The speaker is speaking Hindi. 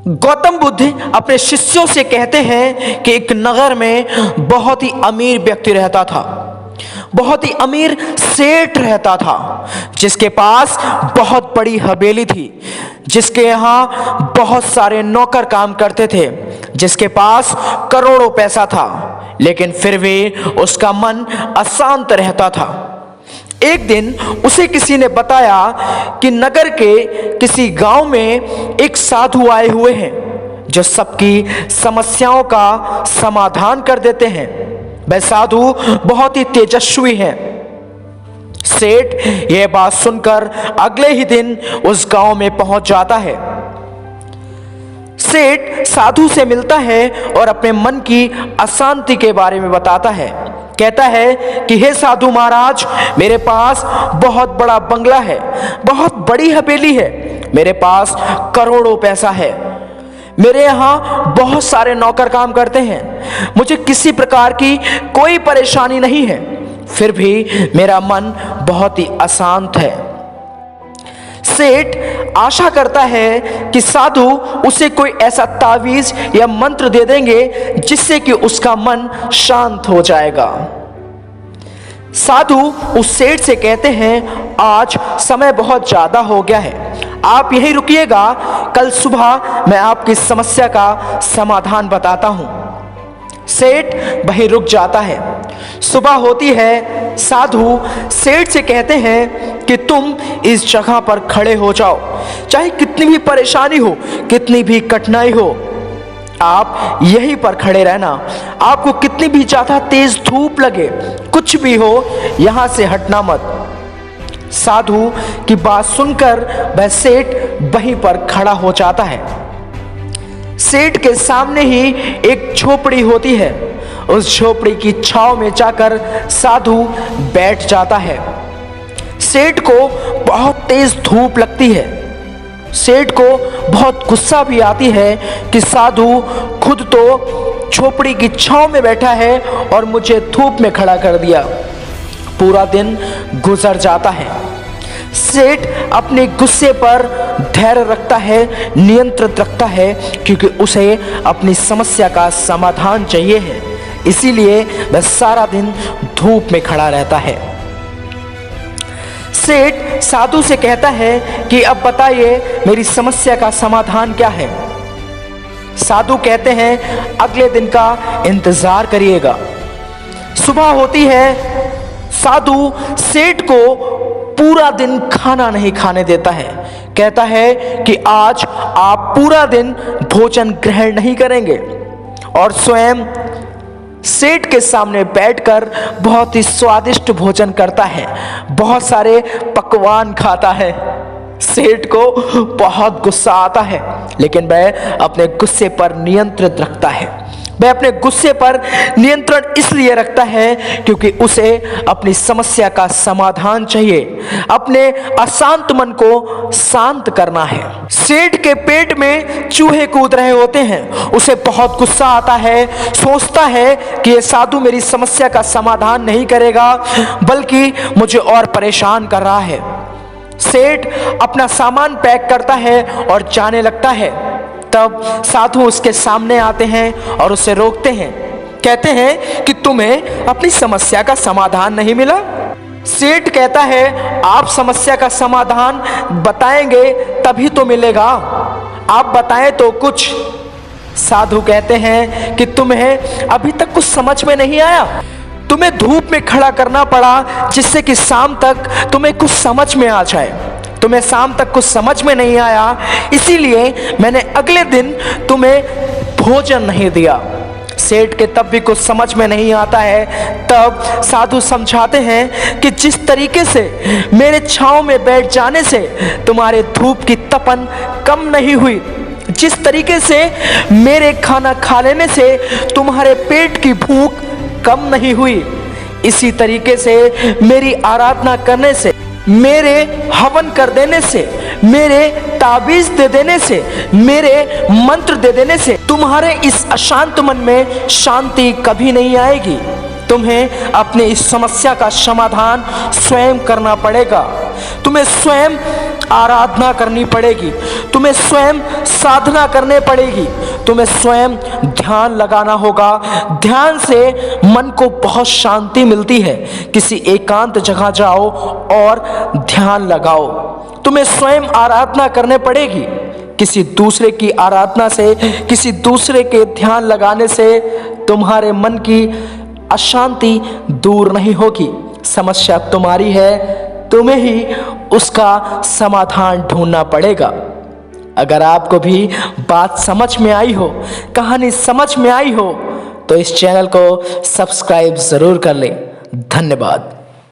गौतम बुद्ध अपने शिष्यों से कहते हैं कि एक नगर में बहुत ही अमीर व्यक्ति रहता था। बहुत ही अमीर सेठ रहता था जिसके पास बहुत बड़ी हवेली थी, जिसके यहाँ बहुत सारे नौकर काम करते थे, जिसके पास करोड़ों पैसा था, लेकिन फिर भी उसका मन अशांत रहता था। एक दिन उसे किसी ने बताया कि नगर के किसी गांव में एक साधु आए हुए हैं जो सबकी समस्याओं का समाधान कर देते हैं। वह साधु बहुत ही तेजस्वी हैं। सेठ यह बात सुनकर अगले ही दिन उस गांव में पहुंच जाता है। सेठ साधु से मिलता है और अपने मन की अशांति के बारे में बताता है। कहता है कि हे साधु महाराज, मेरे पास बहुत बड़ा बंगला है, बहुत बड़ी हवेली है, मेरे पास करोड़ों पैसा है, मेरे यहाँ बहुत सारे नौकर काम करते हैं, मुझे किसी प्रकार की कोई परेशानी नहीं है, फिर भी मेरा मन बहुत ही अशांत है। सेठ आशा करता है कि साधु उसे कोई ऐसा तावीज या मंत्र दे देंगे जिससे कि उसका मन शांत हो जाएगा। साधु उस सेठ से कहते हैं, आज समय बहुत ज्यादा हो गया है, आप यहीं रुकिएगा, कल सुबह मैं आपकी समस्या का समाधान बताता हूं। सेठ वहीं रुक जाता है। सुबह होती है। साधु सेठ से कहते हैं कि तुम इस जगह पर खड़े हो जाओ, चाहे कितनी भी परेशानी हो, कितनी भी कठिनाई हो, आप यहीं पर खड़े रहना। आपको कितनी भी ज्यादा तेज धूप लगे, कुछ भी हो, यहां से हटना मत। साधु की बात सुनकर वह सेठ वहीं पर खड़ा हो जाता है। सेठ के सामने ही एक झोपड़ी होती है। उस झोपड़ी की छांव में जाकर साधु बैठ जाता है। सेठ को बहुत तेज धूप लगती है। सेठ को बहुत गुस्सा भी आती है कि साधु खुद तो झोपड़ी की छांव में बैठा है और मुझे धूप में खड़ा कर दिया। पूरा दिन गुजर जाता है। सेठ अपने गुस्से पर धैर्य रखता है, नियंत्रित रखता है, क्योंकि उसे अपनी समस्या का समाधान चाहिए है। इसीलिए वह सारा दिन धूप में खड़ा रहता है। सेठ साधु से कहता है कि अब बताइए मेरी समस्या का समाधान क्या है। साधु कहते हैं, अगले दिन का इंतजार करिएगा। सुबह होती है। साधु सेठ को पूरा दिन खाना नहीं खाने देता है। कहता है कि आज आप पूरा दिन भोजन ग्रहण नहीं करेंगे, और स्वयं सेठ के सामने बैठकर बहुत ही स्वादिष्ट भोजन करता है, बहुत सारे पकवान खाता है। सेठ को बहुत गुस्सा आता है, लेकिन वह अपने गुस्से पर नियंत्रित रखता है। वह अपने गुस्से पर नियंत्रण इसलिए रखता है क्योंकि उसे अपनी समस्या का समाधान चाहिए, अपने अशांत मन को शांत करना है। सेठ के पेट में चूहे कूद रहे होते हैं। उसे बहुत गुस्सा आता है। सोचता है कि यह साधु मेरी समस्या का समाधान नहीं करेगा, बल्कि मुझे और परेशान कर रहा है। सेठ अपना सामान पैक करता है और जाने लगता है। तब साधु उसके सामने आते हैं और उसे रोकते हैं। कहते हैं कि तुम्हें अपनी समस्या का समाधान नहीं मिला। सेठ कहता है, आप समस्या का समाधान बताएंगे तभी तो मिलेगा, आप बताएं तो कुछ। साधु कहते हैं कि तुम्हें अभी तक कुछ समझ में नहीं आया। तुम्हें धूप में खड़ा करना पड़ा जिससे कि शाम तक तुम्हें कुछ समझ में आ जाए। तुम्हें शाम तक कुछ समझ में नहीं आया, इसीलिए मैंने अगले दिन तुम्हें भोजन नहीं दिया। सेठ के तब भी कुछ समझ में नहीं आता है। तब साधु समझाते हैं कि जिस तरीके से मेरे छांव में बैठ जाने से तुम्हारे धूप की तपन कम नहीं हुई, जिस तरीके से मेरे खाना खा लेने से तुम्हारे पेट की भूख कम नहीं हुई, इसी तरीके से मेरी आराधना करने से, मेरे हवन कर देने से, मेरे ताबीज दे देने से, मेरे मंत्र दे देने से तुम्हारे इस अशांत मन में शांति कभी नहीं आएगी। तुम्हें अपनी इस समस्या का समाधान स्वयं करना पड़ेगा। तुम्हें स्वयं आराधना करनी पड़ेगी, तुम्हें स्वयं साधना करने पड़ेगी, तुम्हें स्वयं ध्यान लगाना होगा। ध्यान से मन को बहुत शांति मिलती है। किसी एकांत जगह जाओ और ध्यान लगाओ। तुम्हें स्वयं आराधना करने पड़ेगी। किसी दूसरे की आराधना से, किसी दूसरे के ध्यान लगाने से तुम्हारे मन की अशांति दूर नहीं होगी। समस्या तुम्हारी है, तुम्हें ही उसका समाधान ढूंढना पड़ेगा। अगर आपको भी बात समझ में आई हो, कहानी समझ में आई हो, तो इस चैनल को सब्सक्राइब जरूर कर लें। धन्यवाद।